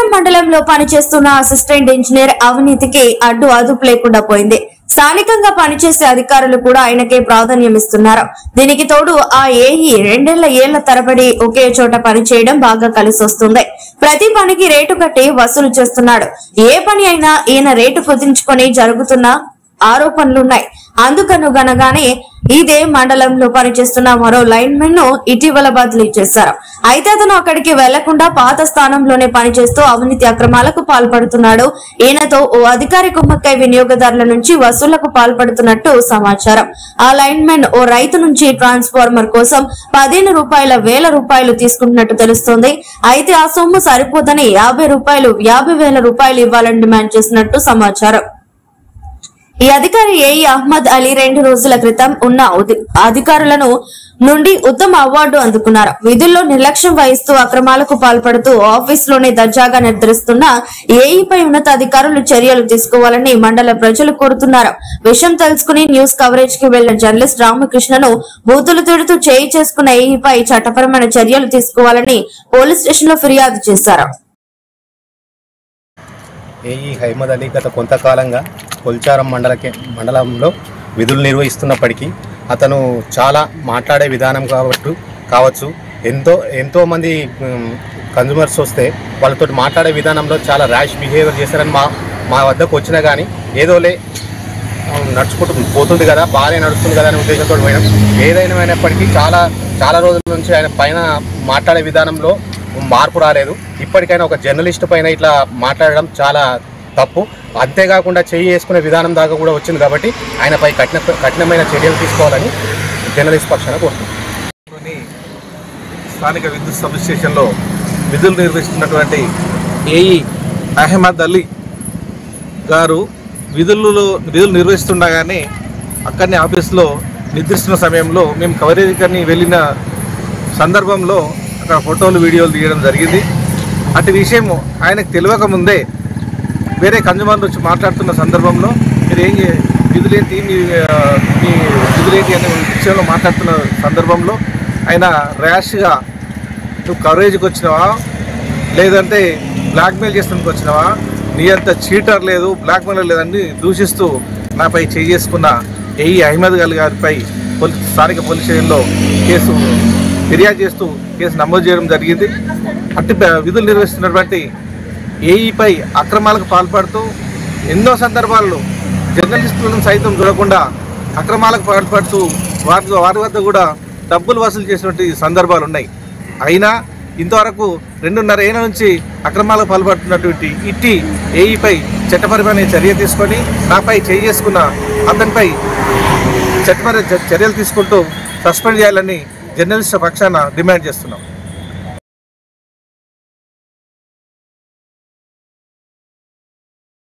కొల్చారం మండలంలో పనిచేస్తున్న assistant engineer అవినీతికి అదుపు లేకుండా పోయింది. స్థానికంగా పనిచేసే అధికారులు కూడా ఆయనకే ప్రాధాన్యం ఇస్తున్నారు. దీనికి తోడు ఆ ఏఈ 2 ఏళ్ల తరబడి ఒకే చోట పనిచేయడం బాగా కలిసొస్తుంది. ప్రతి పనికి రేటు కట్టి వసూలు చేస్తున్నాడు. ఏ పని అయినా ఈయన రేటు కుదించుకొని జరుగుతున్న ఆరోపణలున్నాయి. అందుకనుగనగానే ఇదే మండలంలో పనిచేస్తున్న మరో లైన్ మెన్ ను ఇటీవల బదిలీ చేశారు. అయితే అతను అక్కడికి వెళ్లకుండా పాత స్థానంలోనే పనిచేస్తూ అవినీతి అక్రమాలకు పాల్పడుతున్నాడు. ఈయనతో ఓ అధికారి కుమ్మక్కై వినియోగదారుల నుంచి వసూళ్లకు పాల్పడుతున్నట్టు సమాచారం. ఆ లైన్ మెన్ ఓ రైతు నుంచి ట్రాన్స్ఫార్మర్ కోసం 15 రూపాయలు తీసుకుంటున్నట్టు తెలుస్తోంది. అయితే ఆ సొమ్ము సరిపోదని 50,000 రూపాయలు ఇవ్వాలని డిమాండ్ చేసినట్టు సమాచారం. ఈ అధికారి ఏఈ అహ్మద్ అలీ 2 రోజుల క్రితం ఉన్న అధికారులను నుండి ఉత్తమ అవార్డు అందుకున్నారు. విధుల్లో నిర్లక్ష్యం వహిస్తూ అక్రమాలకు పాల్పడుతూ ఆఫీసులోనే దర్జాగా నిర్ధరిస్తున్న ఏఈపై ఉన్నతాధికారులు చర్యలు తీసుకోవాలని మండల ప్రజలు కోరుతున్నారు. విషయం తెలుసుకుని న్యూస్ కవరేజ్ కి వెళ్లిన జర్నలిస్ట్ రామకృష్ణను బూతులు తిడుతూ చేయి చేసుకున్న ఏఈపై చట్టపరమైన చర్యలు తీసుకోవాలని పోలీస్ స్టేషన్ లో ఫిర్యాదు చేశారు. ఏఈ అహ్మద్ అలీ గత కొంతకాలంగా కొల్చారం మండలంలో విధులు నిర్వహిస్తున్నప్పటికీ అతను చాలా మాట్లాడే విధానం కావచ్చు ఎంతో మంది కన్జ్యూమర్స్ వస్తే వాళ్ళతో మాట్లాడే విధానంలో చాలా ర్యాష్ బిహేవియర్ చేశారని మా వద్దకు వచ్చినా కానీ ఏదోలే నడుచుకుంటూ పోతుంది కదా, బాగానే నడుస్తుంది కదా అనే ఉద్దేశంతో పోయినాం. ఏదైనప్పటికీ చాలా రోజుల నుంచి ఆయన పైన మాట్లాడే విధానంలో మార్పు రాలేదు. ఇప్పటికైనా ఒక జర్నలిస్ట్ పైన ఇట్లా మాట్లాడడం చాలా తప్పు. అంతేకాకుండా చేయి వేసుకునే విధానం దాకా కూడా వచ్చింది కాబట్టి ఆయనపై కఠినమైన చర్యలు తీసుకోవాలని జర్నలిస్ట్ పక్షాన కోరుతున్నాను. స్థానిక విద్యుత్ సబ్ స్టేషన్లో విధులు నిర్వహిస్తున్నటువంటి ఏఈ అహ్మద్ అలీ గారు విధులు నిర్వహిస్తుండగానే అక్కడనే ఆఫీస్లో నిద్రిస్తున్న సమయంలో మేము కవరేజీకి వెళ్ళిన సందర్భంలో అక్కడ ఫోటోలు వీడియోలు తీయడం జరిగింది. అటు విషయం ఆయనకు తెలియకముందే వేరే కన్జ్యూమర్లు వచ్చి మాట్లాడుతున్న సందర్భంలో మీరు విధులేంటి మీ విధులేంటి అనే విషయంలో మాట్లాడుతున్న సందర్భంలో ఆయన ర్యాష్గా నువ్వు కవరేజ్కి వచ్చినావా లేదంటే బ్లాక్మెయిల్ చేసినందుకు వచ్చినావా, నీ అంత చీటర్ లేదు, బ్లాక్మెయిల్ లేదని దూషిస్తూ నాపై చేసుకున్న ఏఈ అహ్మద్ అలీ గారిపై స్థానిక పోలీస్ స్టేషన్లో ఫిర్యాదు చేస్తూ కేసు నమోదు చేయడం జరిగింది. అట్టి విధులు నిర్వహిస్తున్నటువంటి ఏఈపై అక్రమాలకు పాల్పడుతూ ఎన్నో సందర్భాల్లో జర్నలిస్టులను సైతం చూడకుండా అక్రమాలకు పాల్పడుతూ వారి వద్ద కూడా డబ్బులు వసూలు చేసినటువంటి సందర్భాలు ఉన్నాయి. అయినా ఇంతవరకు 2.5 ఏళ్ల నుంచి అక్రమాలకు పాల్పడుతున్నటువంటి ఇట్టి ఏఈపై చట్టపరమైన చర్య తీసుకొని నాపై చేసుకున్న అతనిపై చట్టపరమైన చర్యలు తీసుకుంటూ సస్పెండ్ చేయాలని జర్నలిస్టు పక్షాన డిమాండ్ చేస్తున్నాం.